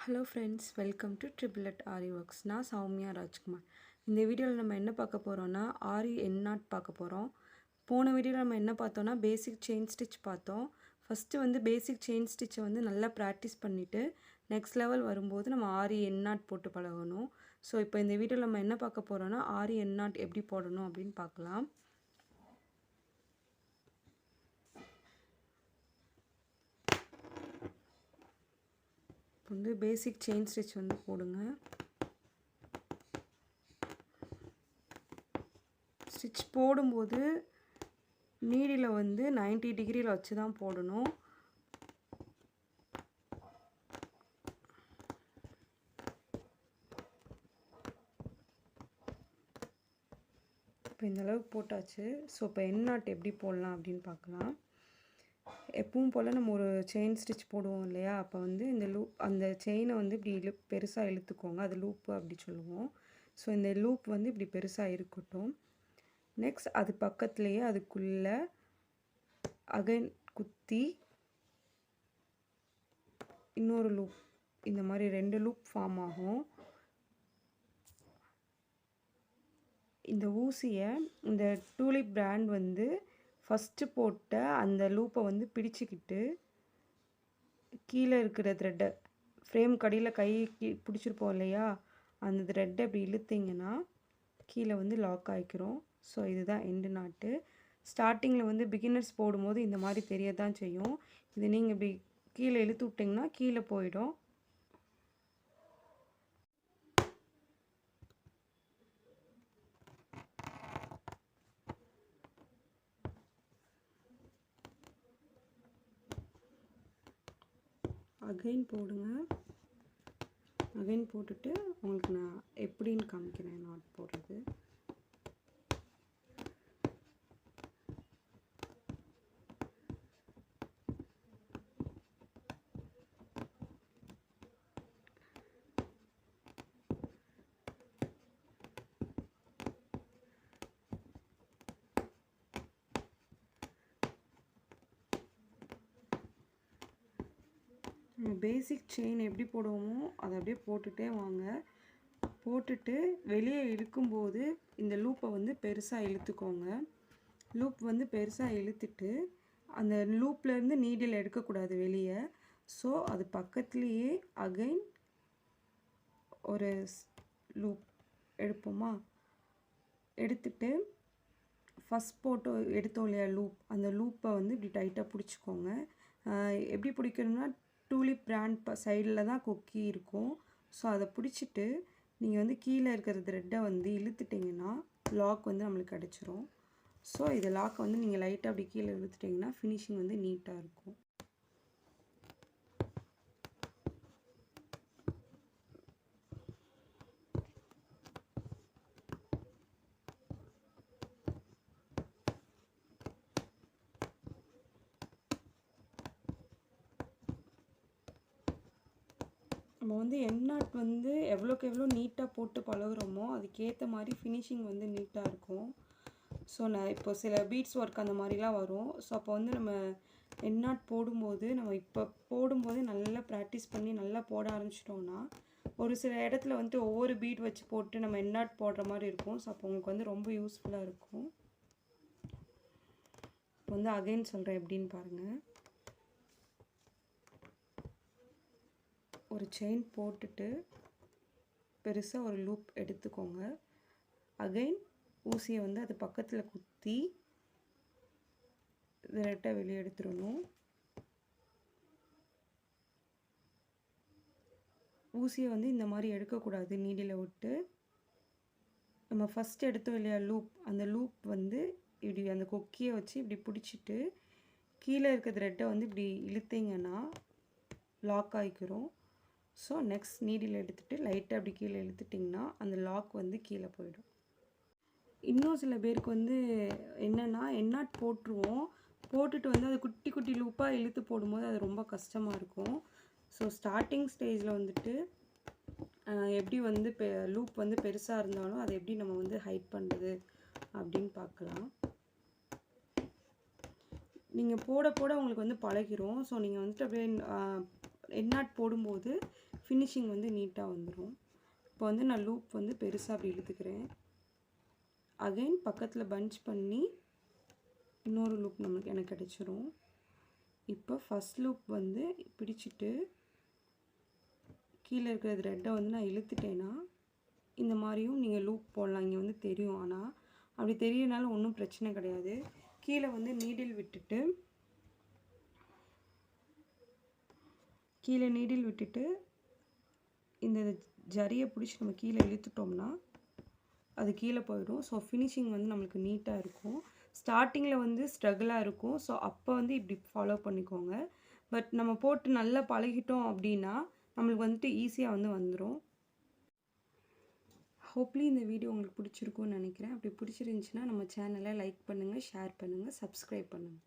Hello friends, welcome to Triple at Aari Works. நான் சௌமியா ராஜ்குமார். இந்த வீடியோவில் நம்ம என்ன பார்க்க போகிறோம்னா ஆரி எண்ணாட் பார்க்க போகிறோம். போன வீடியோவில் நம்ம என்ன பார்த்தோம்னா பேசிக் செயின் ஸ்டிச் பார்த்தோம். ஃபஸ்ட்டு வந்து பேசிக் செயின் ஸ்டிச்சை வந்து நல்லா ப்ராக்டிஸ் பண்ணிவிட்டு நெக்ஸ்ட் லெவல் வரும்போது நம்ம ஆரி எண்ணாட் போட்டு பழகணும். ஸோ இப்போ இந்த வீடியோவில் நம்ம என்ன பார்க்க போகிறோம்னா ஆரி எண்ணாட் எப்படி போடணும் அப்படின்னு பார்க்கலாம். வந்து பேசிக் செயின் ஸ்டிச் வந்து போடுங்க. ஸ்டிச் போடும்போது நீடில் வந்து 90 டிகிரியில் வச்சு தான் போடணும். இப்போ இந்த அளவுக்கு போட்டாச்சு. ஸோ இப்போ எண்ணாட் எப்படி போடலாம் அப்படின்னு பார்க்கலாம். எப்பவும் போல் நம்ம ஒரு செயின் ஸ்டிச் போடுவோம் இல்லையா, அப்போ வந்து இந்த லூப் அந்த செயினை வந்து இப்படி பெருசாக இழுத்துக்கோங்க. அது லூப்பு அப்படி சொல்லுவோம். ஸோ இந்த லூப் வந்து இப்படி பெருசாக இருக்கட்டும். நெக்ஸ்ட் அது பக்கத்துலேயே அதுக்குள்ளே அகைன் குத்தி இன்னொரு லூப், இந்த மாதிரி 2 லூப் ஃபார்ம் ஆகும். இந்த ஊசியை இந்த டூலிப் பிராண்ட் வந்து ஃபஸ்ட்டு போட்ட அந்த லூப்பை வந்து பிடிச்சிக்கிட்டு கீழே இருக்கிற த்ரெட்டை ஃப்ரேம் கடியில் கை பிடிச்சிருப்போம் இல்லையா, அந்த த்ரெட்டை இப்படி இழுத்திங்கன்னா கீழே வந்து லாக் ஆகிக்கிறோம். ஸோ இதுதான் எண்டு நாட்டு. ஸ்டார்டிங்கில் வந்து பிகினர்ஸ் போடும்போது இந்த மாதிரி தெரிய தான் செய்யும். இது நீங்கள் இப்படி கீழே இழுத்து விட்டிங்கன்னா கீழே போயிடும். அகைன் போடுங்க. அகைன் போட்டுட்டு உங்களுக்கு நான் எப்படின்னு காமிக்கிறேன் நாட் போடுறது. பேசிக் செயின் எப்படி போடுவோமோ அதை அப்படியே போட்டுகிட்டே வாங்க. போட்டுட்டு வெளியே இழுக்கும்போது இந்த லூப்பை வந்து பெருசாக இழுத்துக்கோங்க. லூப் வந்து பெருசாக இழுத்துட்டு அந்த லூப்லேருந்து நீடில் எடுக்கக்கூடாது வெளியே. ஸோ அது பக்கத்துலேயே அகைன் ஒரு லூப் எடுப்போமா, எடுத்துட்டு ஃபஸ்ட் போட்டு எடுத்தோம் இல்லையா லூப், அந்த லூப்பை வந்து இப்படி டைட்டாக பிடிச்சிக்கோங்க. எப்படி பிடிக்கணும்னா டூலிப் பிராண்ட் சைடில் தான் கொக்கி இருக்கும். ஸோ அதை பிடிச்சிட்டு நீங்கள் வந்து கீழே இருக்கிற த்ரெட்டை வந்து இழுத்துட்டிங்கன்னா லாக் வந்து நம்மளுக்கு கிடச்சிரும். ஸோ இது லாக்கை வந்து நீங்கள் லைட்டாக அப்படி கீழே இழுத்துட்டிங்கன்னா ஃபினிஷிங் வந்து நீட்டாக இருக்கும். நம்ம வந்து எண்ணாட் வந்து எவ்வளோக்கு எவ்வளோ நீட்டாக போட்டு பழகுறோமோ அதுக்கேற்ற மாதிரி ஃபினிஷிங் வந்து நீட்டாக இருக்கும். ஸோ நான் இப்போ சில பீட்ஸ் ஒர்க் அந்த மாதிரிலாம் வரும். ஸோ அப்போ வந்து நம்ம எண்ணாட் போடும்போது நம்ம இப்போ போடும்போது நல்லா ப்ராக்டிஸ் பண்ணி நல்லா போட ஆரம்பிச்சிட்டோம்னா ஒரு சில இடத்துல வந்துட்டு ஒவ்வொரு பீட் வச்சு போட்டு நம்ம எண்ணாட் போடுற மாதிரி இருக்கும். ஸோ அப்போ உங்களுக்கு வந்து ரொம்ப யூஸ்ஃபுல்லாக இருக்கும். இப்போ வந்து அகைன் சொல்கிறேன் எப்படின்னு பாருங்கள். ஒரு செயின் போட்டுட்டு பெருசாக ஒரு லூப் எடுத்துக்கோங்க. அகைன் ஊசியை வந்து அது பக்கத்தில் குத்தி த்ரெட்டை வெளியே எடுத்துடணும். ஊசியை வந்து இந்த மாதிரி எடுக்கக்கூடாது. நீடில் விட்டு நம்ம ஃபஸ்ட் எடுத்தோம் இல்லையா லூப், அந்த லூப் வந்து இப்படி அந்த கொக்கியை வச்சு இப்படி பிடிச்சிட்டு கீழே இருக்க த்ரெட்டை வந்து இப்படி இழுத்திங்கன்னா லாக் ஆகிக்கிறோம். ஸோ நெக்ஸ்ட் நீடில் எடுத்துகிட்டு லைட்டாக அப்படி கீழே இழுத்துட்டிங்கன்னா அந்த லாக் வந்து கீழே போயிடும். இன்னும் சில பேருக்கு வந்து என்னென்னா எண்ணாட் போட்டுருவோம், போட்டுட்டு வந்து அது குட்டி குட்டி லூப்பாக இழுத்து போடும்போது அது ரொம்ப கஷ்டமாக இருக்கும். ஸோ ஸ்டார்டிங் ஸ்டேஜில் வந்துட்டு எப்படி வந்து லூப் வந்து பெருசாக இருந்தாலும் அதை எப்படி நம்ம வந்து ஹைட் பண்ணுறது அப்படின்னு பார்க்கலாம். நீங்கள் போட போட உங்களுக்கு வந்து பழகிரும். ஸோ நீங்கள் வந்துட்டு அப்படியே எண்ணாட் போடும்போது ஃபினிஷிங் வந்து நீட்டாக வந்துடும். இப்போ வந்து நான் லூப் வந்து பெருசாக அப்படி இழுத்துக்கிறேன். அகைன் பக்கத்தில் பஞ்ச் பண்ணி இன்னொரு லூப் எனக்கு கிடச்சிரும். இப்போ ஃபஸ்ட் லூப் வந்து பிடிச்சிட்டு கீழே இருக்கிற த்ரெட்டை வந்து நான் இழுத்துட்டேன்னா இந்த மாதிரியும் நீங்கள் லூப் போடலாம். இங்கே வந்து தெரியும், ஆனால் அப்படி தெரியனாலும் ஒன்றும் பிரச்சனை கிடையாது. கீழே வந்து நீடில் விட்டுட்டு இந்த ஜரியை பிடிச்சி நம்ம கீழே இழுத்துட்டோம்னா அது கீழே போயிடும். ஸோ ஃபினிஷிங் வந்து நம்மளுக்கு நீட்டாக இருக்கும். ஸ்டார்டிங்கில் வந்து ஸ்ட்ரகிளாக இருக்கும். ஸோ அப்போ வந்து இப்படி ஃபாலோ பண்ணிக்கோங்க. பட் நம்ம போட்டு நல்லா பழகிட்டோம் அப்படின்னா நம்மளுக்கு வந்துட்டு ஈஸியாக வந்து வந்துடும். ஹோப்லி இந்த வீடியோ உங்களுக்கு பிடிச்சிருக்கும்னு நினைக்கிறேன். அப்படி பிடிச்சிருந்துச்சின்னா நம்ம சேனலை லைக் பண்ணுங்கள், ஷேர் பண்ணுங்கள், சப்ஸ்கிரைப் பண்ணுங்கள்.